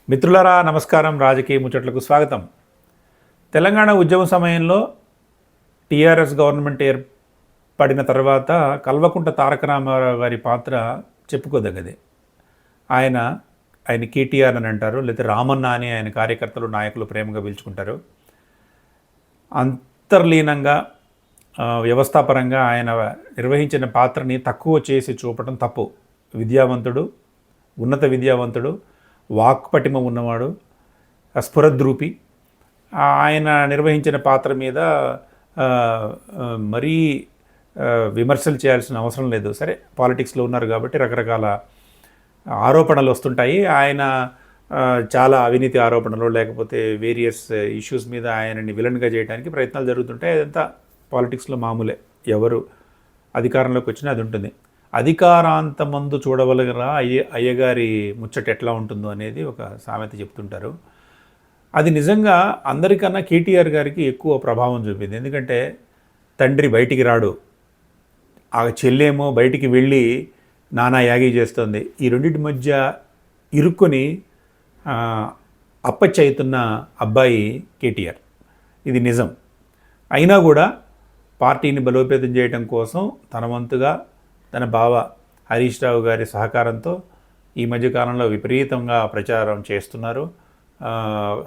మిత్రులారా నమస్కారం. రాజకీయ ముచ్చట్లకు స్వాగతం. తెలంగాణ ఉద్యమ సమయంలో టీఆర్ఎస్ గవర్నమెంట్ ఏర్పడిన తర్వాత కల్వకుంట్ల తారక రామారావు గారి పాత్ర చెప్పుకోదగ్గదే. ఆయన కేటీఆర్ అని అంటారు, లేదా రామన్న అని ఆయన కార్యకర్తలు నాయకులు ప్రేమగా పిలుచుకుంటారు. అంతర్లీనంగా వ్యవస్థాపరంగా ఆయన నిర్వహించిన పాత్రని తక్కువ చేసి చూపడం తప్పు. విద్యావంతుడు, ఉన్నత విద్యావంతుడు, వాక్పటిమ ఉన్నవాడు, స్ఫురద్రూపి. ఆయన నిర్వహించిన పాత్ర మీద మరీ విమర్శలు చేయాల్సిన అవసరం లేదు. సరే, పాలిటిక్స్లో ఉన్నారు కాబట్టి రకరకాల ఆరోపణలు వస్తుంటాయి. ఆయన చాలా అవినీతి ఆరోపణలు, లేకపోతే వేరియస్ ఇష్యూస్ మీద ఆయనని విలన్గా చేయడానికి ప్రయత్నాలు జరుగుతుంటాయి. అదంతా పాలిటిక్స్లో మామూలే. ఎవరు అధికారంలోకి వచ్చినా అది ఉంటుంది. అధికారాంతమందు చూడవలగరా అయ్యగారి ముచ్చట ఎట్లా ఉంటుందో అనేది ఒక సామెత చెప్తుంటారు. అది నిజంగా అందరికన్నా కేటీఆర్ గారికి ఎక్కువ ప్రభావం చూపింది. ఎందుకంటే తండ్రి బయటికి రాడు, ఆ చెల్లేమో బయటికి వెళ్ళి నానా యాగి చేస్తుంది. ఈ రెండింటి మధ్య ఇరుక్కొని అప్పచ్చి అవుతున్న అబ్బాయి కేటీఆర్. ఇది నిజం. అయినా కూడా పార్టీని బలోపేతం చేయడం కోసం తన వంతుగా తన బావ హరీష్ రావు గారి సహకారంతో ఈ మధ్యకాలంలో విపరీతంగా ప్రచారం చేస్తున్నారు.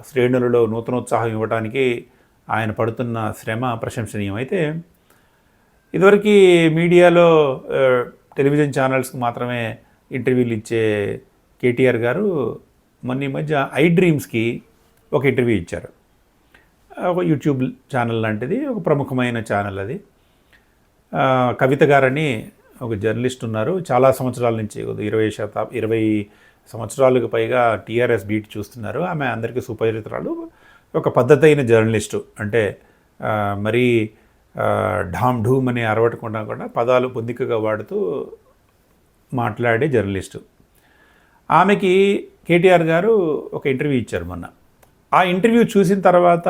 శ్రేణులలో నూతనోత్సాహం ఇవ్వడానికి ఆయన పడుతున్న శ్రమ ప్రశంసనీయం. అయితే ఇదివరకు మీడియాలో టెలివిజన్ ఛానల్స్కి మాత్రమే ఇంటర్వ్యూలు ఇచ్చే కేటీఆర్ గారు మొన్న ఈ మధ్య ఐ డ్రీమ్స్కి ఒక ఇంటర్వ్యూ ఇచ్చారు. ఒక యూట్యూబ్ ఛానల్ లాంటిది, ఒక ప్రముఖమైన ఛానల్ అది. కవిత గారని ఒక జర్నలిస్ట్ ఉన్నారు. చాలా సంవత్సరాల నుంచి 20 సంవత్సరాలకు పైగా టీఆర్ఎస్ బీట్ చూస్తున్నారు. ఆమె అందరికీ సుపరిచితురాలు, ఒక పద్ధతైన జర్నలిస్టు. అంటే మరీ ఢామ్ ఢూమ్ అని అరవటకుండా కూడా పదాలు పొందికగా వాడుతూ మాట్లాడే జర్నలిస్టు. ఆమెకి కేటీఆర్ గారు ఒక ఇంటర్వ్యూ ఇచ్చారు మొన్న. ఆ ఇంటర్వ్యూ చూసిన తర్వాత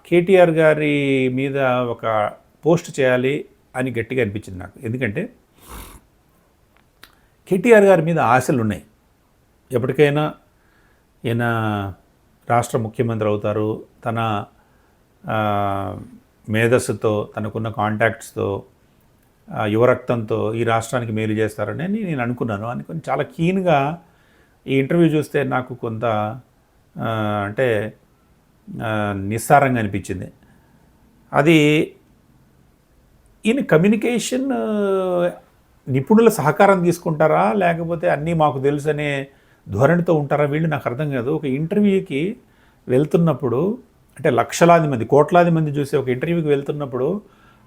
కేటీఆర్ గారి మీద ఒక పోస్ట్ చేయాలి అని గట్టిగా అనిపించింది నాకు. ఎందుకంటే కేటీఆర్ గారి మీద ఆశలు ఉన్నాయి. ఎప్పటికైనా ఈయన రాష్ట్ర ముఖ్యమంత్రి అవుతారు, తన మేధస్సుతో, తనకున్న కాంటాక్ట్స్తో, యువరక్తంతో ఈ రాష్ట్రానికి మేలు చేస్తారని నేను అనుకుని చాలా కీన్గా ఈ ఇంటర్వ్యూ చూస్తే నాకు కొంత అంటే నిస్సారంగా అనిపించింది. అది ఈయన కమ్యూనికేషన్ నిపుణుల సహకారం తీసుకుంటారా, లేకపోతే అన్నీ మాకు తెలుసు అనే ధోరణితో ఉంటారా వీళ్ళు, నాకు అర్థం కాదు. ఒక ఇంటర్వ్యూకి వెళ్తున్నప్పుడు, అంటే లక్షలాది మంది, కోట్లాది మంది చూసే ఒక ఇంటర్వ్యూకి వెళ్తున్నప్పుడు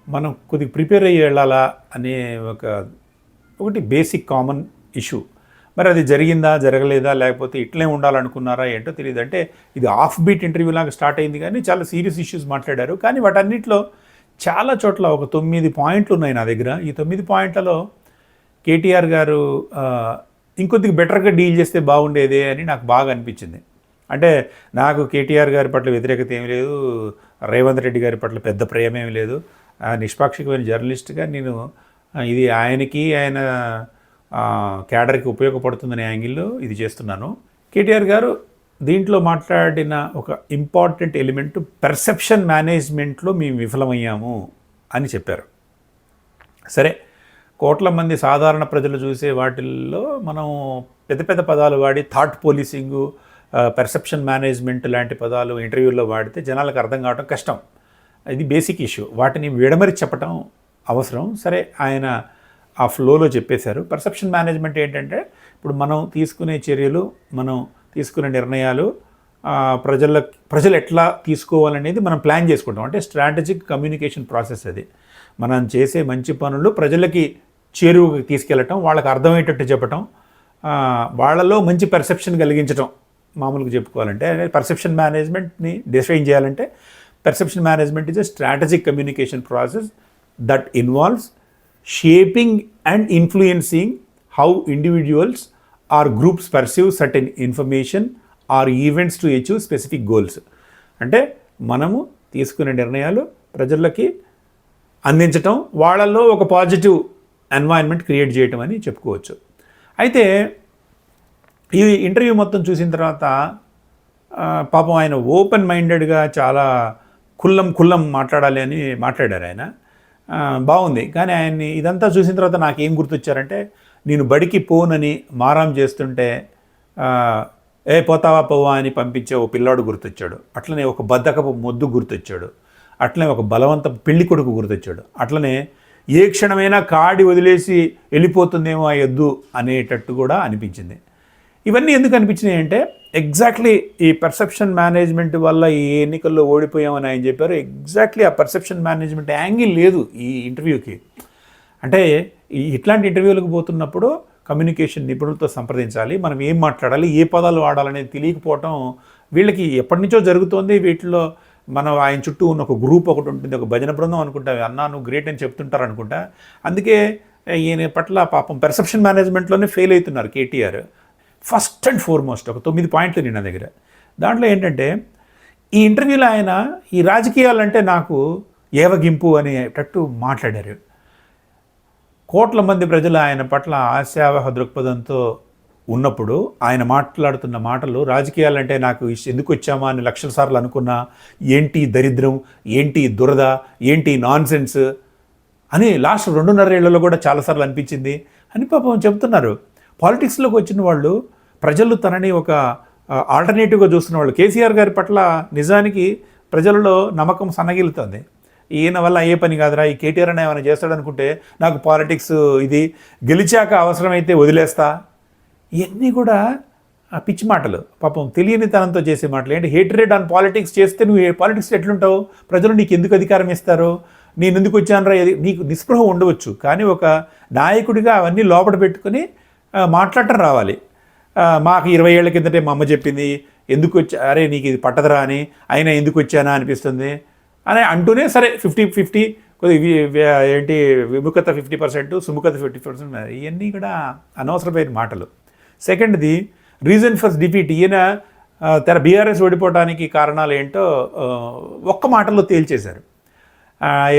మనం కొద్దిగా ప్రిపేర్ అయ్యి వెళ్ళాలా అనే ఒకటి బేసిక్ కామన్ ఇష్యూ. మరి అది జరిగిందా, జరగలేదా, లేకపోతే ఇట్లే ఉండాలనుకున్నారా ఏంటో తెలియదు. అంటే ఇది ఆఫ్ బీట్ ఇంటర్వ్యూ లాగా స్టార్ట్ అయింది, కానీ చాలా సీరియస్ ఇష్యూస్ మాట్లాడారు. కానీ వాటన్నిటిలో చాలా చోట్ల ఒక 9 పాయింట్లు ఉన్నాయి నా దగ్గర. ఈ 9 పాయింట్లలో కేటీఆర్ గారు ఇంకొద్దిగా బెటర్గా డీల్ చేస్తే బాగుండేదే అని నాకు బాగా అనిపించింది. అంటే నాకు కేటీఆర్ గారి పట్ల వ్యతిరేకత ఏమీ లేదు, రేవంత్ రెడ్డి గారి పట్ల పెద్ద ప్రేమ ఏమీ లేదు. నిష్పాక్షికమైన జర్నలిస్ట్గా నేను ఇది ఆయనకి, ఆయన క్యాడర్కి ఉపయోగపడుతుందనే యాంగిల్లో ఇది చేస్తున్నాను. కేటీఆర్ గారు దీంట్లో మాట్లాడిన ఒక ఇంపార్టెంట్ ఎలిమెంట్, పర్సెప్షన్ మేనేజ్మెంట్లో మేము విఫలమయ్యాము అని చెప్పారు. సరే, కోట్ల మంది సాధారణ ప్రజలు చూసే వాటిల్లో మనం పెద్ద పెద్ద పదాలు వాడి థాట్ పోలీసింగు, పర్సెప్షన్ మేనేజ్మెంట్ లాంటి పదాలు ఇంటర్వ్యూల్లో వాడితే జనాలకు అర్థం కావడం కష్టం. ఇది బేసిక్ ఇష్యూ. వాటిని విడమరి చెప్పడం అవసరం. సరే, ఆయన ఆ ఫ్లోలో చెప్పేశారు. పర్సెప్షన్ మేనేజ్మెంట్ ఏంటంటే, ఇప్పుడు మనం తీసుకునే చర్యలు, మనం తీసుకునే నిర్ణయాలు ప్రజలు ఎట్లా తీసుకోవాలనేది మనం ప్లాన్ చేసుకుంటాం. అంటే స్ట్రాటజిక్ కమ్యూనికేషన్ ప్రాసెస్ అది. మనం చేసే మంచి పనులు ప్రజలకి చేరువకి తీసుకెళ్ళటం, వాళ్ళకి అర్థమయ్యేటట్టు చెప్పటం, వాళ్ళలో మంచి పర్సెప్షన్ కలిగించటం. మామూలుగా చెప్పుకోవాలంటే పర్సెప్షన్ మేనేజ్మెంట్ని డిఫైన్ చేయాలంటే, perception management is a strategic communication process that involves shaping and influencing how individuals or groups perceive certain information or events to achieve specific goals. అంటే మనము తీసుకునే నిర్ణయాలు ప్రజలకి అందించటం, వాళ్ళల్లో ఒక పాజిటివ్ ఎన్వైరన్మెంట్ క్రియేట్ చేయటం అని చెప్పుకోవచ్చు. అయితే ఈ ఇంటర్వ్యూ మొత్తం చూసిన తర్వాత పాపం ఆయన ఓపెన్ మైండెడ్గా చాలా కుల్లం మాట్లాడాలి అని మాట్లాడారు ఆయన. బాగుంది. కానీ ఆయన్ని ఇదంతా చూసిన తర్వాత నాకేం గుర్తొచ్చారంటే, నేను బడికి పోనని మారాం చేస్తుంటే ఏ పోతావా పోవా అని పంపించే ఓ పిల్లాడు గుర్తొచ్చాడు. అట్లనే ఒక బద్ధకపు మొద్దు గుర్తొచ్చాడు. అట్లనే ఒక బలవంత పెళ్లి కొడుకు గుర్తొచ్చాడు. అట్లనే ఏ క్షణమైనా కాడి వదిలేసి వెళ్ళిపోతుందేమో ఆ ఎద్దు అనేటట్టు కూడా అనిపించింది. ఇవన్నీ ఎందుకు అనిపించినాయి అంటే, ఎగ్జాక్ట్లీ ఈ పర్సెప్షన్ మేనేజ్మెంట్ వల్ల ఈ ఎన్నికల్లో ఓడిపోయామని ఆయన చెప్పారు. ఎగ్జాక్ట్లీ ఆ పర్సెప్షన్ మేనేజ్మెంట్ యాంగిల్ లేదు ఈ ఇంటర్వ్యూకి. అంటే ఇట్లాంటి ఇంటర్వ్యూలకు పోతున్నప్పుడు కమ్యూనికేషన్ నిపుణులతో సంప్రదించాలి, మనం ఏం మాట్లాడాలి, ఏ పదాలు వాడాలనేది తెలియకపోవటం వీళ్ళకి ఎప్పటి నుంచో జరుగుతోంది. వీటిలో మనం ఆయన చుట్టూ ఉన్న ఒక గ్రూప్ ఒకటి ఉంటుంది, ఒక భజన బృందం అనుకుంటా, అన్నా నువ్వు గ్రేట్ అని చెప్తుంటారు అనుకుంటా. అందుకే ఈయన పట్ల పాపం పర్సెప్షన్ మేనేజ్మెంట్లోనే ఫెయిల్ అవుతున్నారు కేటీఆర్. ఫస్ట్ అండ్ ఫార్మోస్ట్ ఒక 9 పాయింట్లు నేను నా దగ్గర. దాంట్లో ఏంటంటే, ఈ ఇంటర్వ్యూలో ఆయన ఈ రాజకీయాలంటే నాకు ఏవగింపు అనేటట్టు మాట్లాడారు. కోట్ల మంది ప్రజలు ఆయన పట్ల ఆశావహ దృక్పథంతో ఉన్నప్పుడు ఆయన మాట్లాడుతున్న మాటలు, రాజకీయాలంటే నాకు ఎందుకు వచ్చామా అని లక్షల సార్లు అనుకున్నా, ఏంటి దరిద్రం, ఏంటి దురద, ఏంటి నాన్సెన్స్ అని లాస్ట్ 2.5 ఏళ్లలో కూడా చాలాసార్లు అనిపించింది అని పాపం చెప్తున్నారు. పాలిటిక్స్లోకి వచ్చిన వాళ్ళు, ప్రజలు తనని ఒక ఆల్టర్నేటివ్గా చూస్తున్న వాళ్ళు. కేసీఆర్ గారి పట్ల నిజానికి ప్రజలలో నమ్మకం సన్నగిలుతుంది. ఈయన వల్ల అయ్యే పని కాదురా, ఈ కేటీఆర్ అని ఏమైనా చేస్తాడనుకుంటే నాకు పాలిటిక్స్ ఇది గెలిచాక అవసరమైతే వదిలేస్తా, ఇవన్నీ కూడా పిచ్చి మాటలు, పాపం తెలియని తనంతో చేసే మాటలు. ఏంటి హేట్రేడ్ ఆన్ పాలిటిక్స్ చేస్తే నువ్వు పాలిటిక్స్ ఎట్లుంటావు, ప్రజలు నీకు ఎందుకు అధికారం ఇస్తారు, నేను ఎందుకు వచ్చానరా, నీకు నిస్పృహ ఉండవచ్చు. కానీ ఒక నాయకుడిగా అవన్నీ లోపల పెట్టుకుని మాట్లాడటం రావాలి. మాకు 20 ఏళ్ల కిందటే మా అమ్మ చెప్పింది, ఎందుకు వచ్చా, అరే నీకు ఇది పట్టదురా అని, అయినా ఎందుకు వచ్చానా అనిపిస్తుంది అని అంటూనే సరే 50-50 ఏంటి విముఖత 50%, సుముఖత 50%, ఇవన్నీ కూడా అనవసరమైన మాటలు. సెకండ్ది రీజన్ ఫర్ డిఫీట్. ఈయన బీఆర్ఎస్ ఓడిపోవడానికి కారణాలు ఏంటో ఒక్క మాటలో తేల్చేశారు.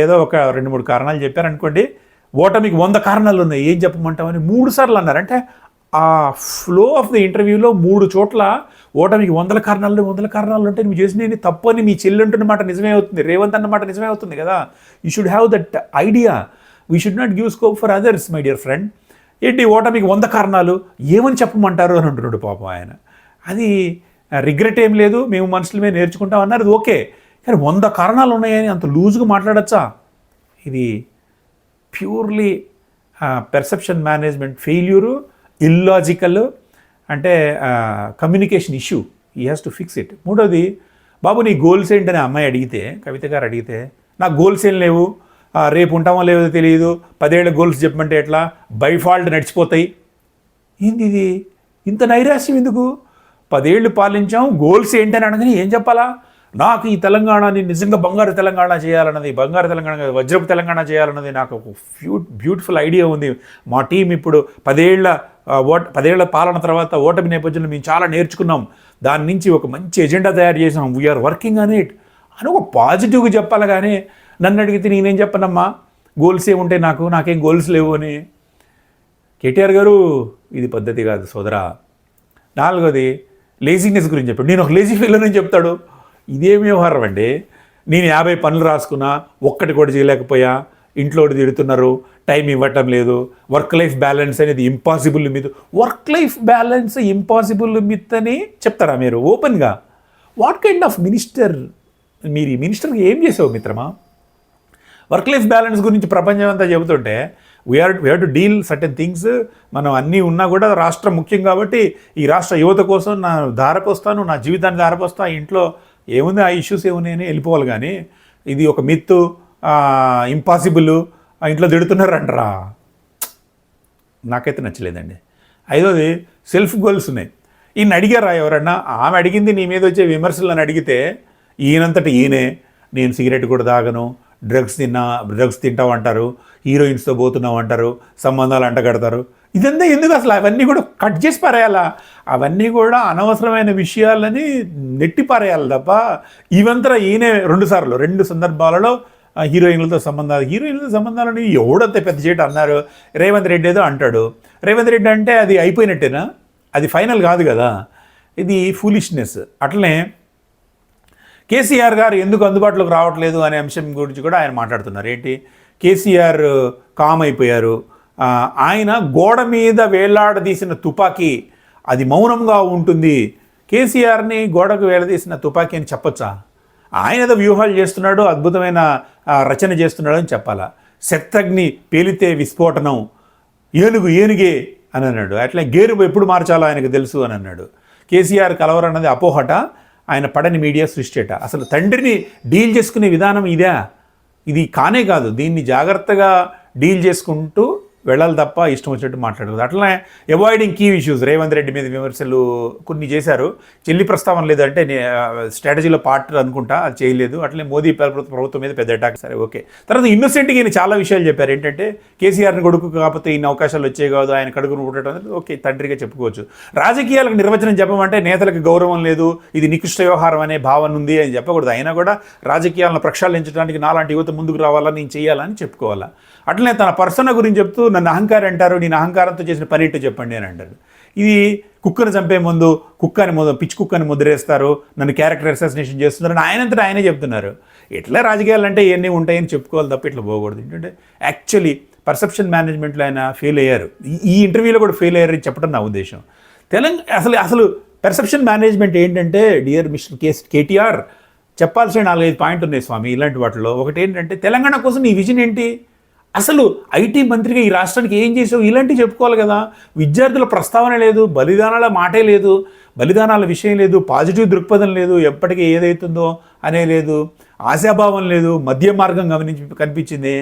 ఏదో ఒక 2-3 కారణాలు చెప్పారనుకోండి, ఓటమికి 100 కారణాలు ఉన్నాయి, ఏం చెప్పమంటామని 3 సార్లు అన్నారు. అంటే ఆ ఫ్లో ఆఫ్ ద ఇంటర్వ్యూలో 3 చోట్ల ఓటమికి 100 కారణాలు అంటే నువ్వు చేసిన తప్పు అని మీ చెల్లి అంటున్న మాట నిజమే అవుతుంది, రేవంత్ అన్న మాట నిజమే అవుతుంది కదా. You should have that idea. We should not give scope for others my dear friend. ఏంటి ఓటమికి 100 కారణాలు ఏమని చెప్పమంటారు అని అంటున్నాడు పాపం ఆయన. అది రిగ్రెట్ ఏం లేదు, మేము మనుషులమే నేర్చుకుంటాం అన్నారు, అది ఓకే. కానీ 100 కారణాలు ఉన్నాయని అంత లూజ్గా మాట్లాడచ్చా? ఇది purely perception management failure, illogical, అంటే కమ్యూనికేషన్ ఇష్యూ. ఈ హ్యాస్ టు ఫిక్స్ ఇట్. మూడోది, బాబు నీ గోల్స్ ఏంటని అమ్మాయి అడిగితే, కవిత గారు అడిగితే, నాకు గోల్స్ ఏం లేవు, రేపు ఉంటామో లేదో తెలియదు, 10 ఏళ్ళ గోల్స్ చెప్పమంటే ఎట్లా, బై ఫాల్ట్ నడిచిపోతాయి. ఏంది ఇది, ఇంత నైరాశ్యం ఎందుకు? 10 ఏళ్ళు పాలించాం, గోల్స్ ఏంటని అనగానే ఏం చెప్పాలా? నాకు ఈ తెలంగాణని నిజంగా బంగారు తెలంగాణ చేయాలన్నది, బంగారు తెలంగాణ వజ్రపు తెలంగాణ చేయాలన్నది నాకు ఒక బ్యూటిఫుల్ ఐడియా ఉంది. మా టీం ఇప్పుడు 10 ఏళ్ల పాలన తర్వాత ఓటమి నేపథ్యంలో మేము చాలా నేర్చుకున్నాం, దాని నుంచి ఒక మంచి ఎజెండా తయారు చేసాం, వీఆర్ వర్కింగ్ ఆన్ ఇట్ అని ఒక పాజిటివ్గా చెప్పాలి. కానీ నన్ను అడిగితే నేనేం చెప్పనమ్మా, గోల్స్ ఏముంటాయి, నాకేం గోల్స్ లేవు అని. కేటీఆర్ గారు ఇది పద్ధతి కాదు సోదరా. 4వది లేజినెస్ గురించి చెప్పాడు. నేను ఒక లేజీ ఫీల్ అని చెప్తాడు. ఇదేం వ్యవహారం అండి? నేను 50 పనులు రాసుకున్నా, ఒక్కటి కూడా చేయలేకపోయా, ఇంట్లో తిడుతున్నారు, టైం ఇవ్వటం లేదు, వర్క్ లైఫ్ బ్యాలెన్స్ అనేది impossible myth. Work life balance impossible myth అని చెప్తారా మీరు ఓపెన్గా? వాట్ కైండ్ ఆఫ్ మినిస్టర్ మీరు? ఈ మినిస్టర్కి ఏం చేసావు మిత్రమా? వర్క్ లైఫ్ బ్యాలెన్స్ గురించి ప్రపంచం అంతా చెబుతుంటే we have to deal certain things. మనం అన్నీ ఉన్నా కూడా రాష్ట్రం ముఖ్యం కాబట్టి ఈ రాష్ట్ర యువత కోసం నా ధారపోస్తాను, నా జీవితాన్ని ధారపోస్తా, ఇంట్లో ఏముంది ఆ ఇష్యూస్ ఏమున్నాయని వెళ్ళిపోవాలి. కానీ ఇది ఒక మిత్తు, ఇంపాసిబుల్, ఇంట్లో తిడుతున్నారంటారా? నాకైతే నచ్చలేదండి. 5వది సెల్ఫ్ గోల్స్ ఉన్నాయి. ఈయన అడిగారా ఎవరన్నా? ఆమె అడిగింది నీ మీద వచ్చే విమర్శలను అడిగితే ఈయనంతటి ఈయనే, నేను సిగరెట్ కూడా తాగను, డ్రగ్స్ తింటావు అంటారు, హీరోయిన్స్తో పోతున్నావు అంటారు, సంబంధాలు అంటగడతారు. ఇదంతా ఎందుకు అసలు? అవన్నీ కూడా కట్ చేసి పారేయాలా? అవన్నీ కూడా అనవసరమైన విషయాలని నెట్టి పారేయాలి తప్ప ఇవంతా ఈయనే 2 సందర్భాలలో హీరోయిన్లతో సంబంధాలని ఎవడంత పెద్ద చేయటం అన్నారు. రేవంత్ రెడ్డి ఏదో అంటాడు. రేవంత్ రెడ్డి అంటే అది అయిపోయినట్టేనా? అది ఫైనల్ కాదు కదా, ఇది ఫూలిష్నెస్. అట్లనే కేసీఆర్ గారు ఎందుకు అందుబాటులోకి రావట్లేదు అనే అంశం గురించి కూడా ఆయన మాట్లాడుతున్నారు. ఏంటి, కేసీఆర్ కామ్ అయిపోయారు, ఆయన గోడ మీద వేలాడదీసిన తుపాకీ అది మౌనంగా ఉంటుంది, కేసీఆర్ని గోడకు వేలాడదీసిన తుపాకీ అని చెప్పొచ్చా? ఆయన ఏదో వ్యూహాలు చేస్తున్నాడు, అద్భుతమైన రచన చేస్తున్నాడు అని చెప్పాలా? శతగ్ని పేలితే విస్ఫోటనం, ఏనుగే అని అన్నాడు. అట్లా గేరు ఎప్పుడు మార్చాలో ఆయనకు తెలుసు అని అన్నాడు. కేసీఆర్ కలవరన్నది అపోహట, ఆయన పడని మీడియా సృష్టిట. అసలు తండ్రిని డీల్ చేసుకునే విధానం ఇదే, ఇది కానే కాదు. దీన్ని జాగ్రత్తగా డీల్ చేసుకుంటూ వెళ్ళాలి తప్ప ఇష్టం వచ్చినట్టు మాట్లాడదు. అట్లనే avoiding key issues, Revanth Reddy మీద విమర్శలు కొన్ని చేశారు. చెల్లి ప్రస్తావన లేదంటే స్ట్రాటజీలో పార్ట్ అనుకుంటా, అది చేయలేదు. అట్లనే మోదీ ప్రభుత్వం మీద పెద్ద అటాక్. సరే ఓకే. తర్వాత ఇన్నోసెంట్గా ఈయన చాలా విషయాలు చెప్పారు. ఏంటంటే కేసీఆర్ని కొడుకు కాకపోతే ఇన్ని అవకాశాలు వచ్చే కాదు, ఆయన కడుగును పుట్టడం అనేది ఓకే, తండ్రిగా చెప్పుకోవచ్చు. రాజకీయాలకు నిర్వచనం చెప్పమంటే నేతలకు గౌరవం లేదు, ఇది నికృష్ట వ్యవహారం అనే భావన ఉంది అని చెప్పకూడదు. అయినా కూడా రాజకీయాలను ప్రక్షాళించడానికి నాలాంటి యువత ముందుకు రావాలని నేను చేయాలని చెప్పుకోవాలా. అట్లనే తన పర్సన గురించి చెప్తూ నన్ను అహంకారం అంటారు, నేను అహంకారంతో చేసిన పని ఏంటో చెప్పండి అని అంటారు. ఇది కుక్కను చంపే ముందు పిచ్చి కుక్కని ముద్రేస్తారు, నన్ను క్యారెక్టర్ అసాసినేషన్ చేస్తున్నారని ఆయనంతటా ఆయనే చెప్తున్నారు. ఎట్లా రాజకీయాలు అంటే ఇవన్నీ ఉంటాయని చెప్పుకోవాలి తప్ప ఇట్లా పోకూడదు. ఏంటంటే యాక్చువల్లీ పర్సెప్షన్ మేనేజ్మెంట్లో ఆయన ఫెయిల్ అయ్యారు. ఈ ఇంటర్వ్యూలో కూడా ఫెయిల్ అయ్యారని చెప్పడం నా ఉద్దేశం. అసలు పర్సెప్షన్ మేనేజ్మెంట్ ఏంటంటే, డియర్ మిస్టర్ కేటీఆర్, చెప్పాల్సిన 4-5 పాయింట్లు ఉన్నాయి స్వామి ఇలాంటి వాటిలో. ఒకటి ఏంటంటే, తెలంగాణ కోసం నీ విజన్ ఏంటి, అసలు ఐటీ మంత్రిగా ఈ రాష్ట్రానికి ఏం చేసావు, ఇలాంటివి చెప్పుకోవాలి కదా. విద్యార్థుల ప్రస్తావన లేదు, బలిదానాల మాటే లేదు, బలిదానాల విషయం లేదు, పాజిటివ్ దృక్పథం లేదు, ఎప్పటికీ ఏదైతుందో అనే లేదు, ఆశాభావం లేదు, మధ్య మార్గం కనిపించింది.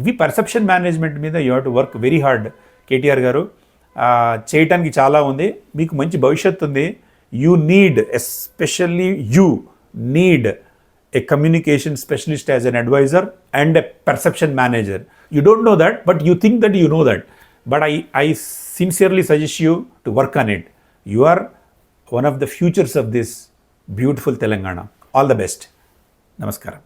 ఇవి పర్సెప్షన్ మేనేజ్మెంట్ మీద you have to work very hard KTR గారు. చేయటానికి చాలా ఉంది, మీకు మంచి భవిష్యత్తు ఉంది. You need, especially you need a communication specialist as an advisor and a perception manager. You don't know that, but you think that you know that. But I sincerely suggest you to work on it. You are one of the futures of this beautiful Telangana. All the best. Namaskaram.